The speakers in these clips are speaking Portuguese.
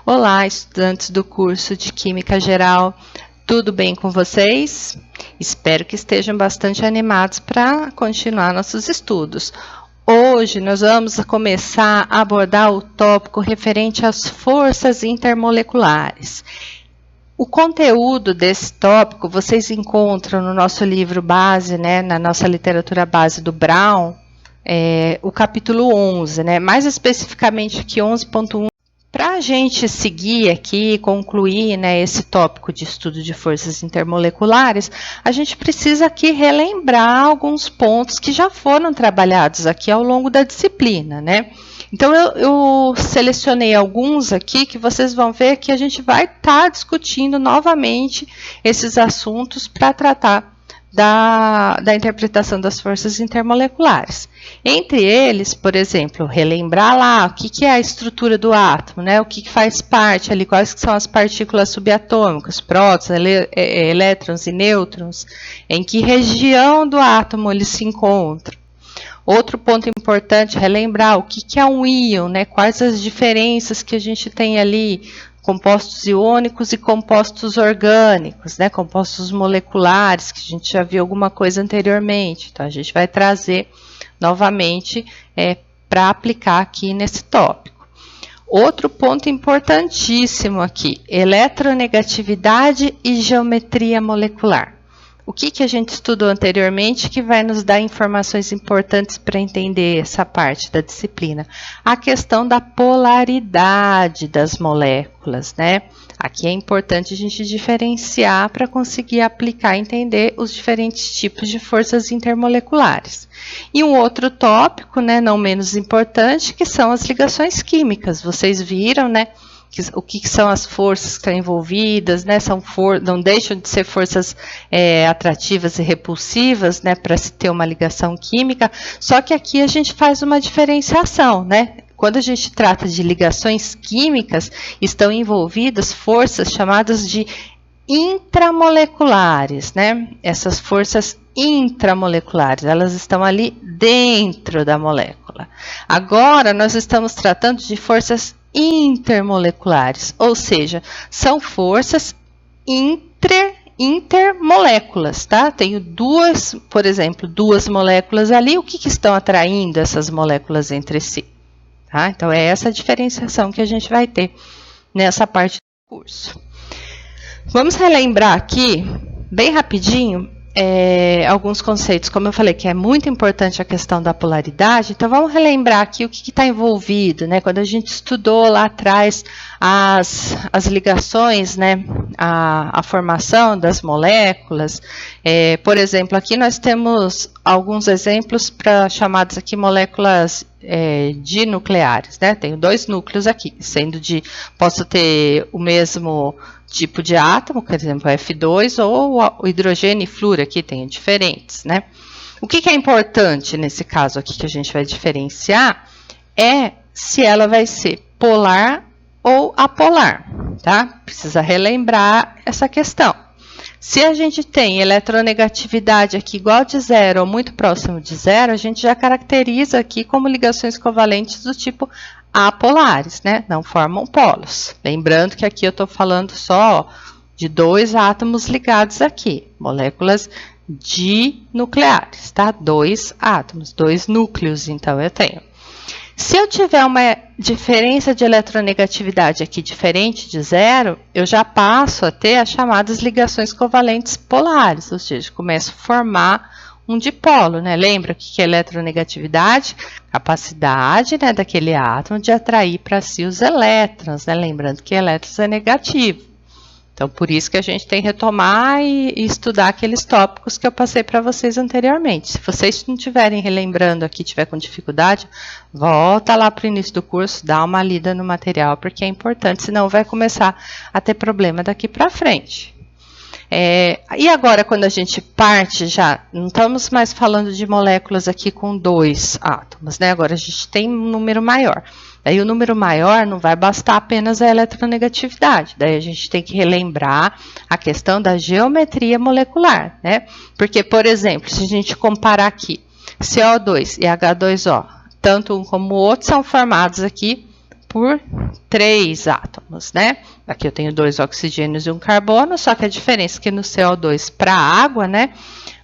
Olá, estudantes do curso de Química Geral, tudo bem com vocês? Espero que estejam bastante animados para continuar nossos estudos. Hoje nós vamos começar a abordar o tópico referente às forças intermoleculares. O conteúdo desse tópico vocês encontram no nosso livro base, na nossa literatura base do Brown, o capítulo 11, mais especificamente aqui 11.1. Para a gente seguir aqui e concluir esse tópico de estudo de forças intermoleculares, a gente precisa aqui relembrar alguns pontos que já foram trabalhados aqui ao longo da disciplina, Então, eu selecionei alguns aqui que vocês vão ver que a gente vai estar discutindo novamente esses assuntos para tratar da interpretação das forças intermoleculares. Entre eles, por exemplo, relembrar lá o que é a estrutura do átomo, o que faz parte ali, quais são as partículas subatômicas, prótons, elétrons e nêutrons, em que região do átomo eles se encontram. Outro ponto importante, relembrar o que é um íon, quais as diferenças que a gente tem ali, compostos iônicos e compostos orgânicos, compostos moleculares, que a gente já viu alguma coisa anteriormente. Então, a gente vai trazer novamente para aplicar aqui nesse tópico. Outro ponto importantíssimo aqui, eletronegatividade e geometria molecular. O que a gente estudou anteriormente que vai nos dar informações importantes para entender essa parte da disciplina? A questão da polaridade das moléculas, Aqui é importante a gente diferenciar para conseguir aplicar e entender os diferentes tipos de forças intermoleculares. E um outro tópico, não menos importante, que são as ligações químicas. Vocês viram, o que são as forças que estão envolvidas, não deixam de ser forças atrativas e repulsivas, para se ter uma ligação química, só que aqui a gente faz uma diferenciação, Quando a gente trata de ligações químicas, estão envolvidas forças chamadas de intramoleculares, Essas forças intramoleculares, elas estão ali dentro da molécula. Agora, nós estamos tratando de forças intermoleculares, ou seja, são forças intermoléculas, Tenho duas, por exemplo, duas moléculas ali, o que estão atraindo essas moléculas entre si? Então, é essa a diferenciação que a gente vai ter nessa parte do curso. Vamos relembrar aqui, bem rapidinho, alguns conceitos, como eu falei, que é muito importante a questão da polaridade, então vamos relembrar aqui o que está envolvido, Quando a gente estudou lá atrás as ligações, a formação das moléculas, por exemplo, aqui nós temos alguns exemplos para chamadas aqui moléculas dinucleares, Tenho dois núcleos aqui, posso ter o mesmo tipo de átomo, por exemplo, F2, ou o hidrogênio e flúor aqui tem diferentes, O que é importante nesse caso aqui que a gente vai diferenciar é se ela vai ser polar ou apolar, Precisa relembrar essa questão. Se a gente tem eletronegatividade aqui igual de zero ou muito próximo de zero, a gente já caracteriza aqui como ligações covalentes do tipo apolares, Não formam polos. Lembrando que aqui eu estou falando só de dois átomos ligados aqui, moléculas dinucleares, Dois átomos, dois núcleos, então eu tenho. Se eu tiver uma diferença de eletronegatividade aqui diferente de zero, eu já passo a ter as chamadas ligações covalentes polares, ou seja, começo a formar um dipolo, Lembra o que é eletronegatividade? Capacidade, daquele átomo de atrair para si os elétrons, Lembrando que elétrons é negativo. Então, por isso que a gente tem que retomar e estudar aqueles tópicos que eu passei para vocês anteriormente. Se vocês não estiverem relembrando aqui, tiver com dificuldade, volta lá para o início do curso, dá uma lida no material, porque é importante, senão vai começar a ter problema daqui para frente. E agora, quando a gente parte já, não estamos mais falando de moléculas aqui com dois átomos, Agora a gente tem um número maior. Daí o número maior não vai bastar apenas a eletronegatividade. Daí a gente tem que relembrar a questão da geometria molecular, Porque, por exemplo, se a gente comparar aqui CO2 e H2O, tanto um como o outro são formados aqui por 3 átomos, né? Aqui eu tenho 2 oxigênios e um carbono, só que a diferença é que no CO2 para a água, né?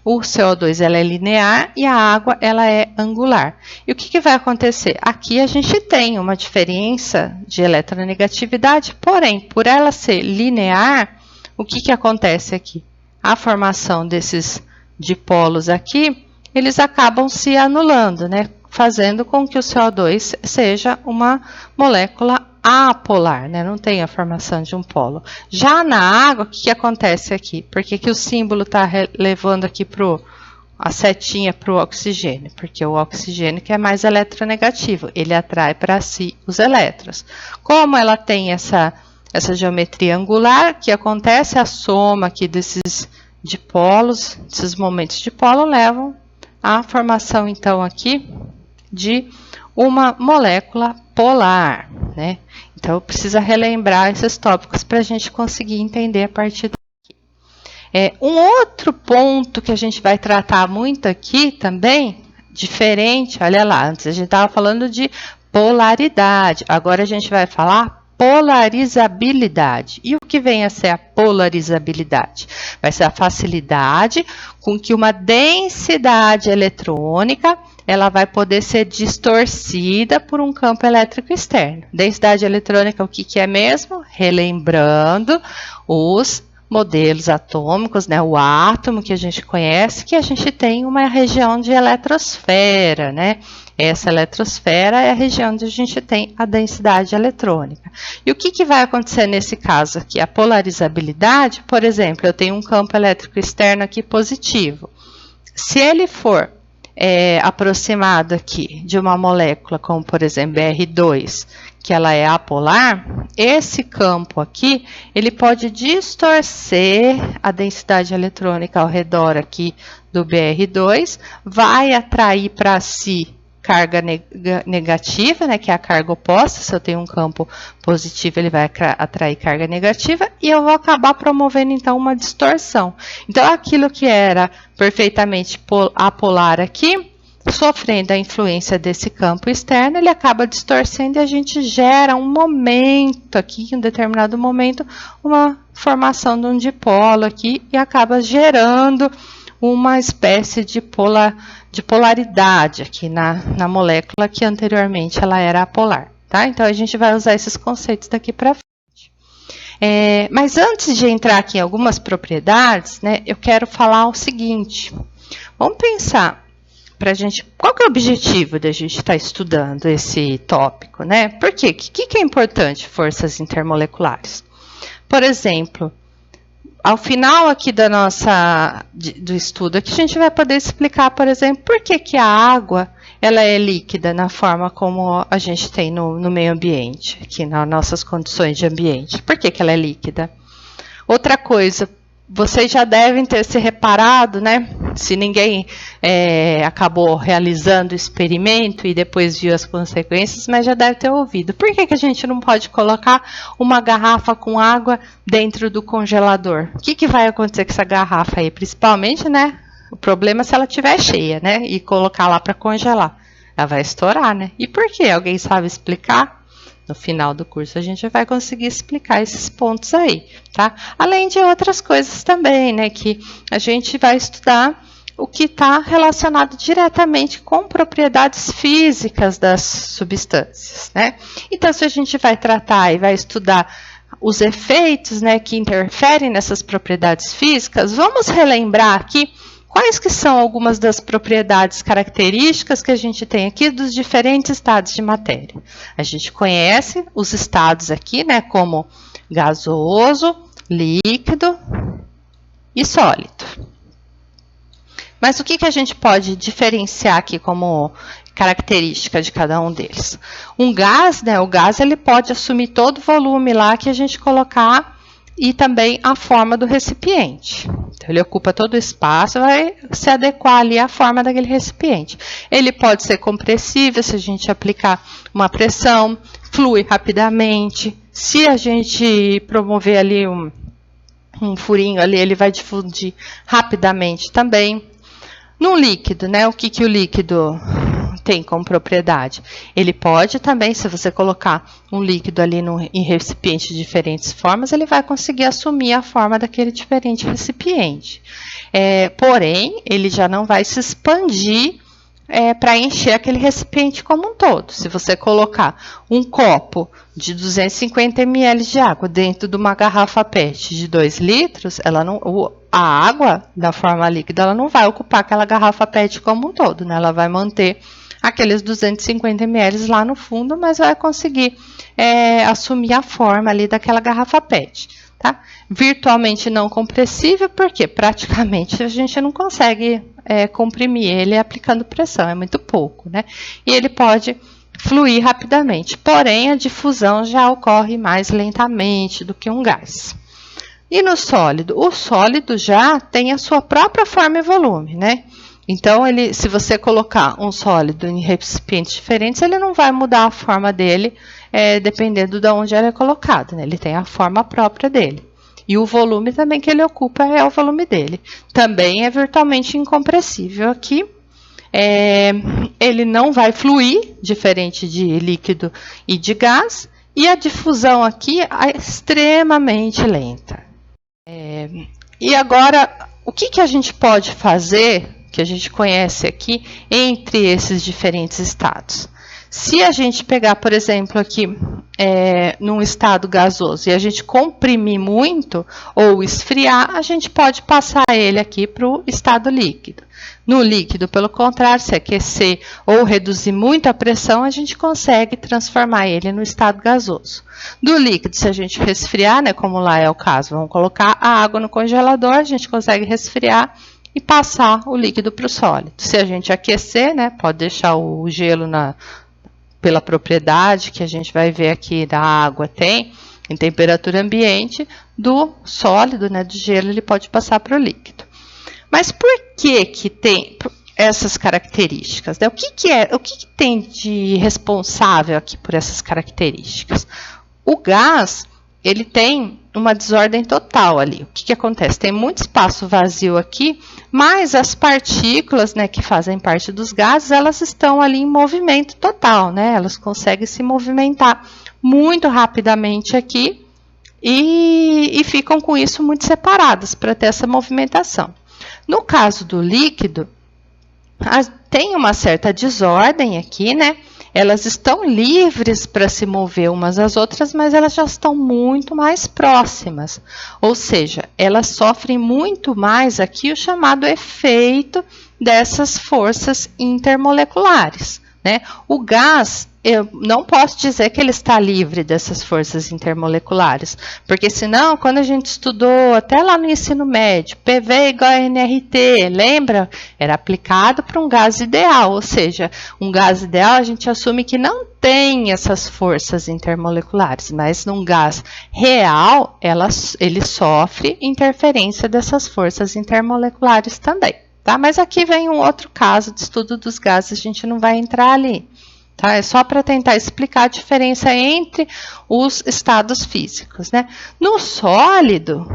O CO2 ela é linear e a água ela é angular. E o que vai acontecer? Aqui a gente tem uma diferença de eletronegatividade, porém, por ela ser linear, o que acontece aqui? A formação desses dipolos aqui, eles acabam se anulando, né? Fazendo com que o CO2 seja uma molécula apolar, né? Não tem a formação de um polo. Já na água, o que acontece aqui? Por que o símbolo está levando aqui a setinha para o oxigênio? Porque o oxigênio que é mais eletronegativo, ele atrai para si os elétrons. Como ela tem essa geometria angular, o que acontece? A soma aqui desses dipolos, esses momentos de polo, levam à formação, então, aqui de uma molécula polar, né? Então, precisa relembrar esses tópicos para a gente conseguir entender a partir daqui. Um outro ponto que a gente vai tratar muito aqui também, diferente, olha lá, antes a gente estava falando de polaridade, agora a gente vai falar polarizabilidade. E o que vem a ser a polarizabilidade? Vai ser a facilidade com que uma densidade eletrônica ela vai poder ser distorcida por um campo elétrico externo. Densidade eletrônica, o que é mesmo? Relembrando os modelos atômicos, né? O átomo que a gente conhece, que a gente tem uma região de eletrosfera, né? Essa eletrosfera é a região onde a gente tem a densidade eletrônica. E o que vai acontecer nesse caso aqui? A polarizabilidade, por exemplo, eu tenho um campo elétrico externo aqui positivo. Se ele for aproximado aqui de uma molécula, como por exemplo Br2, que ela é apolar, esse campo aqui, ele pode distorcer a densidade eletrônica ao redor aqui do Br2, vai atrair para si carga negativa, né, que é a carga oposta. Se eu tenho um campo positivo, ele vai atrair carga negativa e eu vou acabar promovendo, então, uma distorção. Então, aquilo que era perfeitamente apolar aqui, sofrendo a influência desse campo externo, ele acaba distorcendo e a gente gera um momento aqui, em um determinado momento, uma formação de um dipolo aqui e acaba gerando uma espécie de polaridade aqui na molécula que anteriormente ela era apolar, tá? Então, a gente vai usar esses conceitos daqui para frente. Mas antes de entrar aqui em algumas propriedades, né, eu quero falar o seguinte. Vamos pensar para a gente, qual que é o objetivo da gente estar estudando esse tópico, né? Por quê? O que é importante, forças intermoleculares? Por exemplo, ao final aqui do estudo, aqui a gente vai poder explicar, por exemplo, por que a água ela é líquida na forma como a gente tem no meio ambiente, aqui nas nossas condições de ambiente. Por que ela é líquida? Outra coisa, vocês já devem ter se reparado, né? Se ninguém acabou realizando o experimento e depois viu as consequências, mas já deve ter ouvido. Por que a gente não pode colocar uma garrafa com água dentro do congelador? O que vai acontecer com essa garrafa aí? Principalmente, né? O problema é se ela estiver cheia, né? E colocar lá para congelar. Ela vai estourar, né? E por quê? Alguém sabe explicar? No final do curso a gente vai conseguir explicar esses pontos aí, tá? Além de outras coisas também, né? Que a gente vai estudar o que está relacionado diretamente com propriedades físicas das substâncias, né? Então, se a gente vai tratar e vai estudar os efeitos, né, que interferem nessas propriedades físicas, vamos relembrar aqui quais que são algumas das propriedades características que a gente tem aqui dos diferentes estados de matéria. A gente conhece os estados aqui, né, como gasoso, líquido e sólido. Mas o que a gente pode diferenciar aqui como característica de cada um deles? Um gás, né, o gás ele pode assumir todo o volume lá que a gente colocar e também a forma do recipiente. Então, ele ocupa todo o espaço, vai se adequar ali à forma daquele recipiente. Ele pode ser compressível se a gente aplicar uma pressão, flui rapidamente. Se a gente promover ali um furinho ali, ele vai difundir rapidamente também. No líquido, né? O que o líquido tem como propriedade? Ele pode também, se você colocar um líquido ali em recipiente de diferentes formas, ele vai conseguir assumir a forma daquele diferente recipiente. Porém, ele já não vai se expandir para encher aquele recipiente como um todo. Se você colocar um copo de 250 ml de água dentro de uma garrafa PET de 2 litros, a água da forma líquida ela não vai ocupar aquela garrafa PET como um todo, né? Ela vai manter aqueles 250 ml lá no fundo, mas vai conseguir assumir a forma ali daquela garrafa PET. Tá? Virtualmente não compressível, porque praticamente a gente não consegue comprimir ele aplicando pressão, é muito pouco, né? E ele pode fluir rapidamente, porém a difusão já ocorre mais lentamente do que um gás. E no sólido? O sólido já tem a sua própria forma e volume, né? Então, se você colocar um sólido em recipientes diferentes, ele não vai mudar a forma dele, dependendo de onde ele é colocado, né? Ele tem a forma própria dele. E o volume também que ele ocupa é o volume dele. Também é virtualmente incompressível aqui. Ele não vai fluir, diferente de líquido e de gás. E a difusão aqui é extremamente lenta. E agora, o que a gente pode fazer, que a gente conhece aqui, entre esses diferentes estados? Se a gente pegar, por exemplo, aqui, num estado gasoso, e a gente comprimir muito, ou esfriar, a gente pode passar ele aqui para o estado líquido. No líquido, pelo contrário, se aquecer ou reduzir muito a pressão, a gente consegue transformar ele no estado gasoso. Do líquido, se a gente resfriar, né, como lá é o caso, vamos colocar a água no congelador, a gente consegue resfriar e passar o líquido para o sólido. Se a gente aquecer, né, pode deixar o gelo pela propriedade que a gente vai ver aqui da água tem, em temperatura ambiente, do sólido, né, do gelo, ele pode passar para o líquido. Mas por que tem essas características, né? O que tem de responsável aqui por essas características? O gás, ele tem uma desordem total ali. O que acontece? Tem muito espaço vazio aqui, mas as partículas, né, que fazem parte dos gases, elas estão ali em movimento total, né? Elas conseguem se movimentar muito rapidamente aqui e ficam com isso muito separadas para ter essa movimentação. No caso do líquido, tem uma certa desordem aqui, né? Elas estão livres para se mover umas às outras, mas elas já estão muito mais próximas. Ou seja, elas sofrem muito mais aqui o chamado efeito dessas forças intermoleculares, né? O gás, eu não posso dizer que ele está livre dessas forças intermoleculares, porque senão, quando a gente estudou até lá no ensino médio, PV igual a nRT, lembra? Era aplicado para um gás ideal, ou seja, um gás ideal a gente assume que não tem essas forças intermoleculares, mas num gás real, ele sofre interferência dessas forças intermoleculares também. Tá? Mas aqui vem um outro caso de estudo dos gases, a gente não vai entrar ali. Tá? É só para tentar explicar a diferença entre os estados físicos, né? No sólido,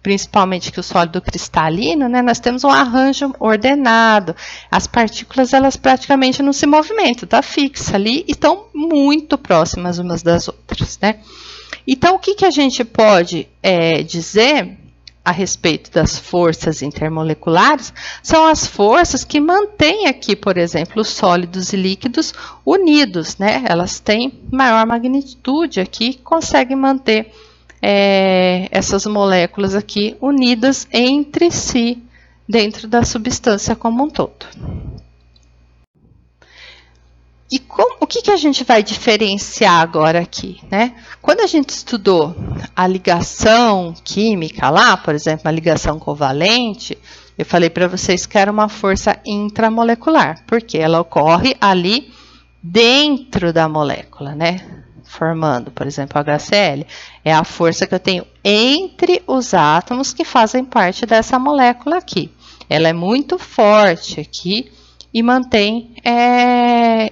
principalmente que o sólido cristalino, né, nós temos um arranjo ordenado. As partículas, elas praticamente não se movimentam, tá fixa ali e estão muito próximas umas das outras, né? Então, o que a gente pode dizer a respeito das forças intermoleculares são as forças que mantêm aqui, por exemplo, os sólidos e líquidos unidos, né? Elas têm maior magnitude aqui, conseguem manter essas moléculas aqui unidas entre si dentro da substância como um todo. E o que a gente vai diferenciar agora aqui, né? Quando a gente estudou a ligação química lá, por exemplo, a ligação covalente, eu falei para vocês que era uma força intramolecular, porque ela ocorre ali dentro da molécula, né? Formando, por exemplo, o HCl. É a força que eu tenho entre os átomos que fazem parte dessa molécula aqui. Ela é muito forte aqui. e mantém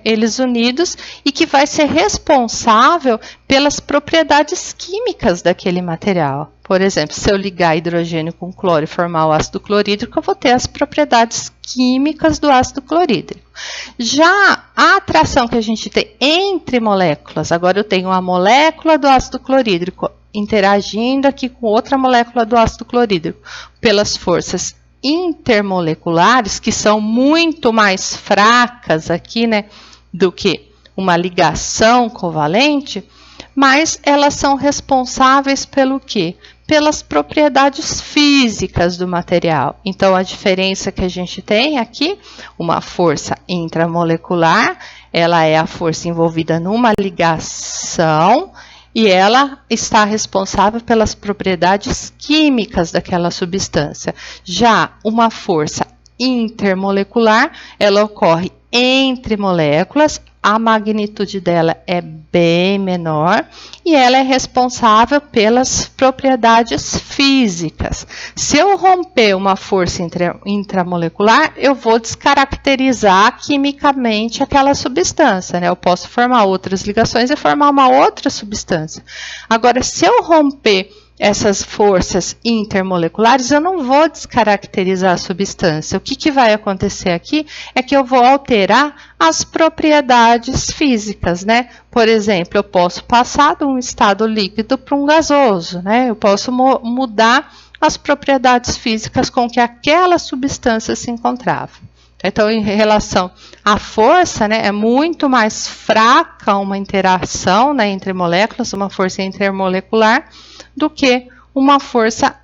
eles unidos e que vai ser responsável pelas propriedades químicas daquele material. Por exemplo, se eu ligar hidrogênio com cloro e formar o ácido clorídrico, eu vou ter as propriedades químicas do ácido clorídrico. Já a atração que a gente tem entre moléculas, agora eu tenho uma molécula do ácido clorídrico interagindo aqui com outra molécula do ácido clorídrico pelas forças intermoleculares, que são muito mais fracas aqui, né, do que uma ligação covalente, mas elas são responsáveis pelo quê? Pelas propriedades físicas do material. Então, a diferença que a gente tem aqui, uma força intramolecular, ela é a força envolvida numa ligação, e ela está responsável pelas propriedades químicas daquela substância. Já uma força intermolecular, ela ocorre entre moléculas, a magnitude dela é bem menor e ela é responsável pelas propriedades físicas. Se eu romper uma força intramolecular, eu vou descaracterizar quimicamente aquela substância, né? Eu posso formar outras ligações e formar uma outra substância. Agora, se eu romper essas forças intermoleculares, eu não vou descaracterizar a substância. O que vai acontecer aqui é que eu vou alterar as propriedades físicas, né? Por exemplo, eu posso passar de um estado líquido para um gasoso, né? Eu posso mudar as propriedades físicas com que aquela substância se encontrava. Então, em relação à força, né, é muito mais fraca uma interação, né, entre moléculas, uma força intermolecular, do que uma força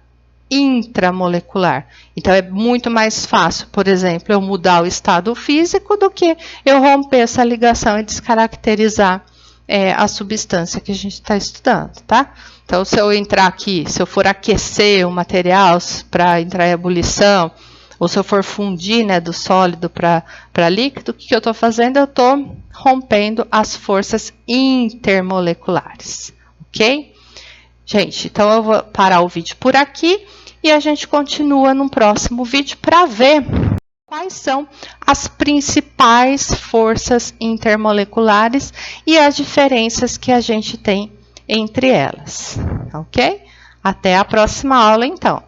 intramolecular. Então, é muito mais fácil, por exemplo, eu mudar o estado físico do que eu romper essa ligação e descaracterizar a substância que a gente está estudando, tá? Então, se eu entrar aqui, se eu for aquecer o material para entrar em ebulição, ou se eu for fundir, né, do sólido para líquido, o que eu estou fazendo? Eu estou rompendo as forças intermoleculares, ok? Gente, então eu vou parar o vídeo por aqui e a gente continua no próximo vídeo para ver quais são as principais forças intermoleculares e as diferenças que a gente tem entre elas, ok? Até a próxima aula, então.